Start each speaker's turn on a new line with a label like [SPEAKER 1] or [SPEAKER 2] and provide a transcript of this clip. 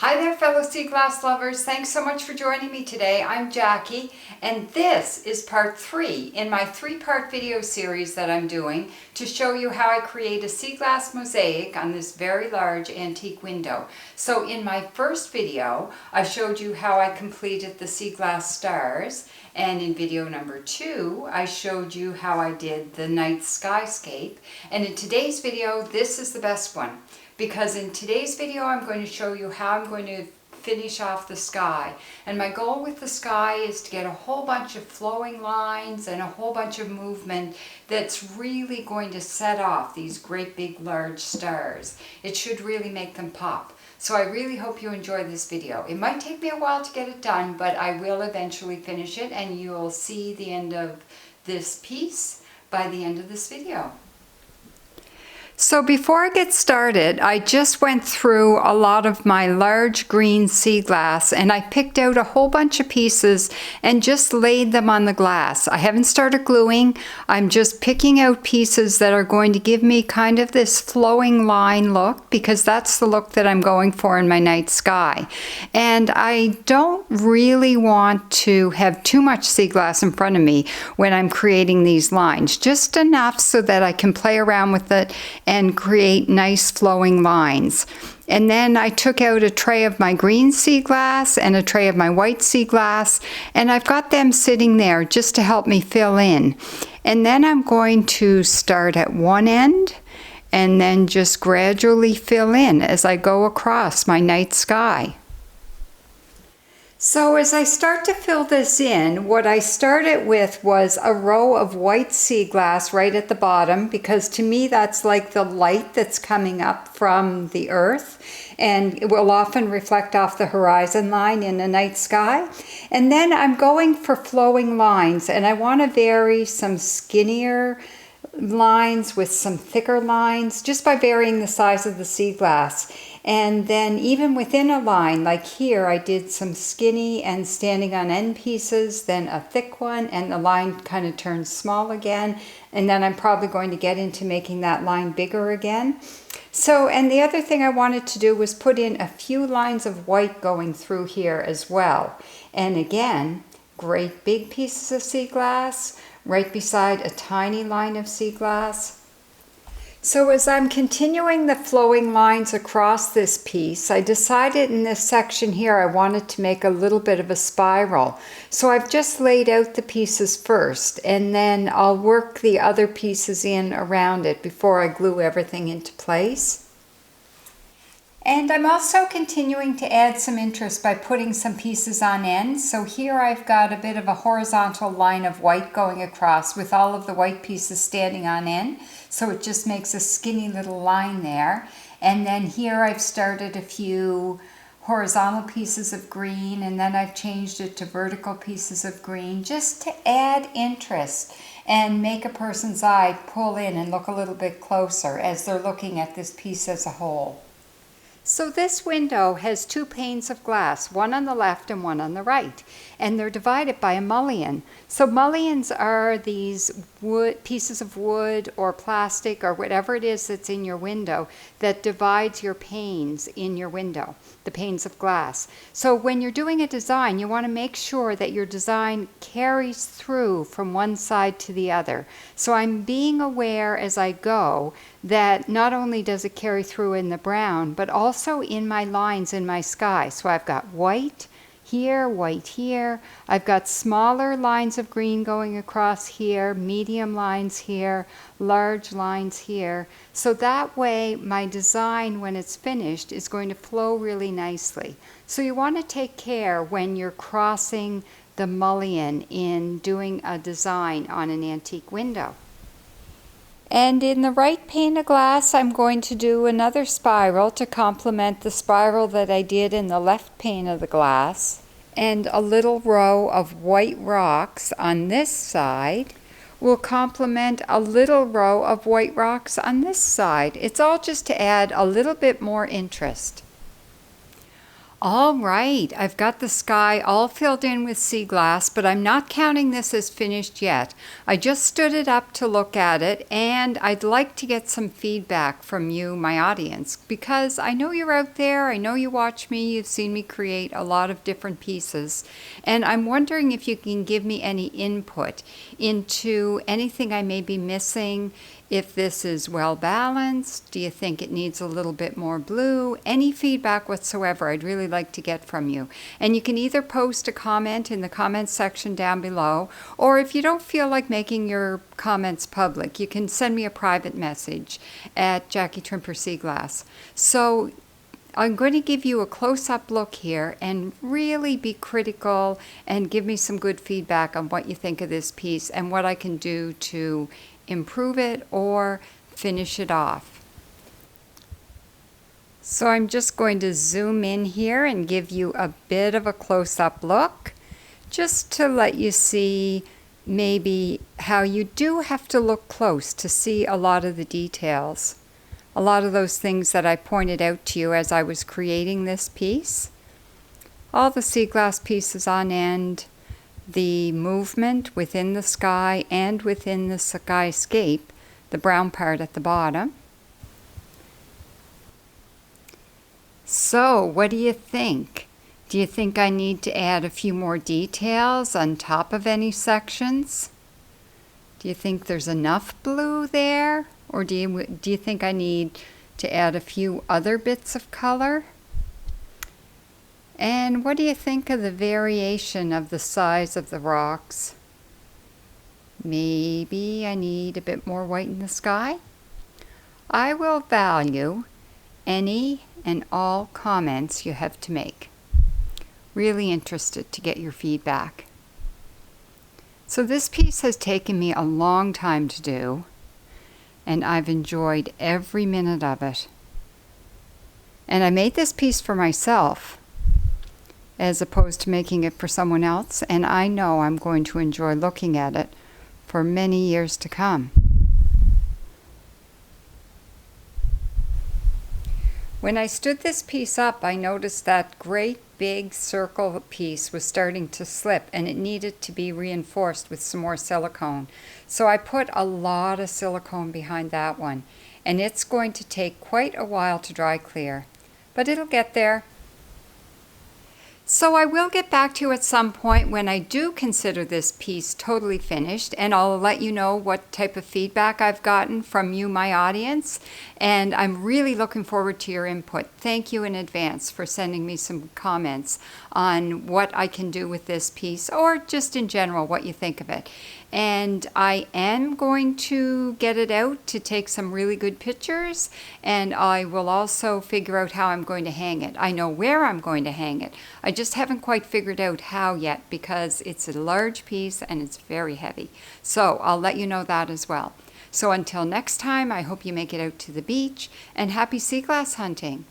[SPEAKER 1] Hi there, fellow sea glass lovers. Thanks so much for joining me today. I'm Jackie, and this is part 3 in my 3-part video series that I'm doing to show you how I create a sea glass mosaic on this very large antique window. So in my first video, I showed you how I completed the sea glass stars, and in video number 2, I showed you how I did the night skyscape. And in today's video, this is the best one. Because in today's video, I'm going to show you how I'm going to finish off the sky. And my goal with the sky is to get a whole bunch of flowing lines and a whole bunch of movement that's really going to set off these great big large stars. It should really make them pop. So I really hope you enjoy this video. It might take me a while to get it done, but I will eventually finish it, and you'll see the end of this piece by the end of this video. So before I get started, I just went through a lot of my large green sea glass, and I picked out a whole bunch of pieces and just laid them on the glass. I haven't started gluing. I'm just picking out pieces that are going to give me kind of this flowing line look, because that's the look that I'm going for in my night sky. And I don't really want to have too much sea glass in front of me when I'm creating these lines, just enough so that I can play around with it and create nice flowing lines. And then I took out a tray of my green sea glass and a tray of my white sea glass, and I've got them sitting there just to help me fill in. And then I'm going to start at one end and then just gradually fill in as I go across my night sky. So as I start to fill this in, what I started with was a row of white sea glass right at the bottom, because to me that's like the light that's coming up from the earth, and it will often reflect off the horizon line in the night sky. And then I'm going for flowing lines, and I want to vary some skinnier lines with some thicker lines just by varying the size of the sea glass. And then even within a line, like here, I did some skinny and standing on end pieces, then a thick one, and the line kind of turns small again. And then I'm probably going to get into making that line bigger again. So, and the other thing I wanted to do was put in a few lines of white going through here as well. And again, great big pieces of sea glass right beside a tiny line of sea glass. So as I'm continuing the flowing lines across this piece, I decided in this section here I wanted to make a little bit of a spiral. So I've just laid out the pieces first, and then I'll work the other pieces in around it before I glue everything into place. And I'm also continuing to add some interest by putting some pieces on end. So here I've got a bit of a horizontal line of white going across with all of the white pieces standing on end. So it just makes a skinny little line there. And then here I've started a few horizontal pieces of green, and then I've changed it to vertical pieces of green just to add interest and make a person's eye pull in and look a little bit closer as they're looking at this piece as a whole. So this window has 2 panes of glass, one on the left and one on the right, and they're divided by a mullion. So mullions are these pieces of wood or plastic or whatever it is that's in your window that divides your panes in your window, the panes of glass. So when you're doing a design, you want to make sure that your design carries through from one side to the other. So I'm being aware as I go that not only does it carry through in the brown, but also in my lines in my sky. So I've got white here, white here. I've got smaller lines of green going across here, medium lines here, large lines here. So that way my design, when it's finished, is going to flow really nicely. So you want to take care when you're crossing the mullion in doing a design on an antique window. And in the right pane of glass, I'm going to do another spiral to complement the spiral that I did in the left pane of the glass. And a little row of white rocks on this side will complement a little row of white rocks on this side. It's all just to add a little bit more interest. All right, I've got the sky all filled in with sea glass, but I'm not counting this as finished yet. I just stood it up to look at it, and I'd like to get some feedback from you, my audience, because I know you're out there, I know you watch me, you've seen me create a lot of different pieces, and I'm wondering if you can give me any input into anything I may be missing. If this is well balanced, do you think it needs a little bit more blue? Any feedback whatsoever I'd really like to get from you. And you can either post a comment in the comments section down below, or if you don't feel like making your comments public, you can send me a private message at Jackie Trimper Seaglass. So I'm going to give you a close-up look here and really be critical and give me some good feedback on what you think of this piece and what I can do to improve it or finish it off. So I'm just going to zoom in here and give you a bit of a close-up look, just to let you see maybe how you do have to look close to see a lot of the details. A lot of those things that I pointed out to you as I was creating this piece. All the sea glass pieces on end, the movement within the sky and within the skyscape, the brown part at the bottom. So, what do you think? Do you think I need to add a few more details on top of any sections? Do you think there's enough blue there? Or do you think I need to add a few other bits of color? And what do you think of the variation of the size of the rocks? Maybe I need a bit more white in the sky? I will value any and all comments you have to make. Really interested to get your feedback. So this piece has taken me a long time to do, and I've enjoyed every minute of it. And I made this piece for myself, as opposed to making it for someone else, and I know I'm going to enjoy looking at it for many years to come. When I stood this piece up, I noticed that great big circle piece was starting to slip, and it needed to be reinforced with some more silicone. So I put a lot of silicone behind that one, and it's going to take quite a while to dry clear, but it'll get there. So I will get back to you at some point when I do consider this piece totally finished, and I'll let you know what type of feedback I've gotten from you, my audience, and I'm really looking forward to your input. Thank you in advance for sending me some comments on what I can do with this piece, or just in general what you think of it. And I am going to get it out to take some really good pictures, and I will also figure out how I'm going to hang it. I know where I'm going to hang it. I just haven't quite figured out how yet, because it's a large piece and it's very heavy. So I'll let you know that as well. So until next time, I hope you make it out to the beach, and happy sea glass hunting.